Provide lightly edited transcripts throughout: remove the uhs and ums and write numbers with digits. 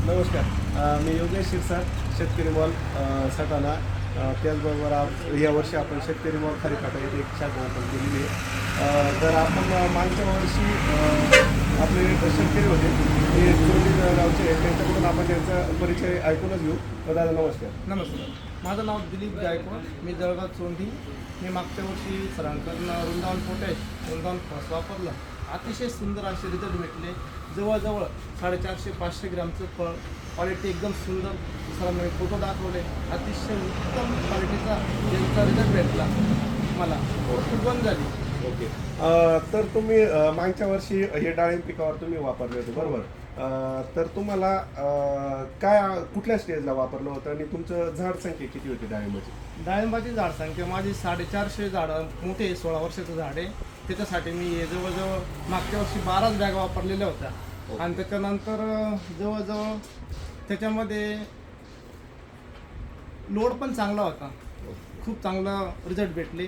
नमस्कार. मी योगेश शिरसाट, शेतकरी मॉल सटाणा. त्याचबरोबर यावर्षी आपण शेतकरी मॉल खारीपाटा येथे एक शाखा ओपन केलेली आहे. तर आपण मागच्या वर्षी आपले शेतकरी होते ते चोंडी गावचे, त्यांच्याकडून आपण त्यांचा परिचय ऐकूनच घेऊ. दादा नमस्कार. नमस्कार, माझं नाव दिलीप गायकवाड, मी जळगाव चोंडी. मी मागच्या वर्षी सरांकडून वृंदावन पोटॅश, वृंदावन फॉस वापरलं. अतिशय सुंदर असे रिझल्ट भेटले. जवळजवळ 450-500 ग्रामचं फळ, क्वालिटी एकदम सुंदर. सरांनी फोटो दाखवले, अतिशय उत्तम क्वालिटीचा त्यांचा रिझल्ट भेटला मला. बंद झाली. ओके. तर तुम्ही मागच्या वर्षी हे डाळिंब पिकावर तुम्ही वापरले होते बरोबर. तर तुम्हाला काय कुठल्या स्टेजला वापरलं होतं आणि तुमचं झाड संख्या किती होती डाळिंबाची? डाळिंबाची झाड संख्या माझी 450 झाडं मोठे, 16 वर्षाचं झाड आहे. त्याच्यासाठी मी जवळजवळ मागच्या वर्षी 12 बॅग वापरलेल्या होत्या. आणि त्याच्यानंतर जवळजवळ त्याच्यामध्ये लोड पण चांगला होता. खूप चांगला रिझल्ट भेटले,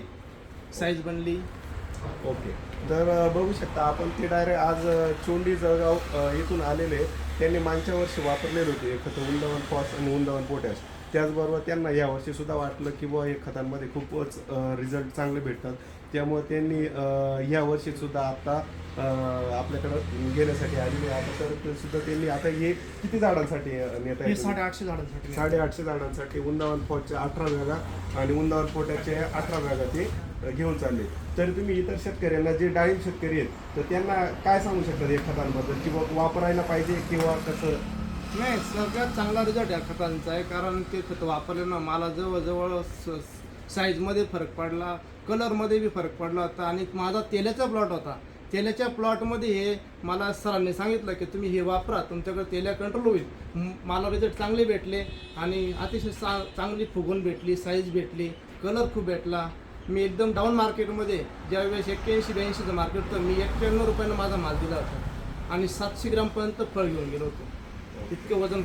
साईज बनली. ओके. तर बघू शकता आपण ते डायरेक्ट आज चोंडी जळगाव इथून आलेले. त्यांनी मागच्या वर्षी वापरलेले होते खतं, वृंदावन फॉस आणि वृंदावन पोटॅश. त्याचबरोबर त्यांना यावर्षी सुद्धा वाटलं की बुवा हे खतांमध्ये खूपच रिझल्ट चांगले भेटतात. त्यामुळे त्यांनी ह्या वर्षी सुद्धा आता आपल्याकडं घेण्यासाठी आलेले. आता तर सुद्धा त्यांनी आता हे किती झाडांसाठी नेता हे 850 झाडांसाठी. 850 झाडांसाठी वृंदावन फॉसच्या 18 बॅगा आणि वृंदावन पोटॅशचे 18 बॅगा ते घेऊन चालले. तरी तुम्ही इतर शेतकऱ्यांना, जे डाळिंब शेतकरी आहेत, तर त्यांना काय सांगू शकतात या खतांबद्दल, किंवा वापरायला पाहिजे किंवा कसं? नाही, सगळ्यात चांगला रिझल्ट या खतांचा आहे. कारण ते खतं वापरल्यानं मला जवळजवळ साईजमध्ये फरक पडला, कलरमध्ये बी फरक पडला होता. आणि माझा तेलाचा प्लॉट होता. तेलाच्या प्लॉटमध्ये हे मला सरांनी सांगितलं की तुम्ही हे वापरा, तुमच्याकडे तेल्या कंट्रोल होईल. मला रिझल्ट चांगले भेटले आणि अतिशय चांगली फुगवून भेटली, साईज भेटली, कलर खूप भेटला. मी एकदम डाऊन मार्केटमध्ये, ज्यावेळेस 81-82चं मार्केट होतं, मी 91 रुपयानं माझा माल दिला होता आणि 700 ग्रामपर्यंत फळ घेऊन गेलो होतो. इतकं वजन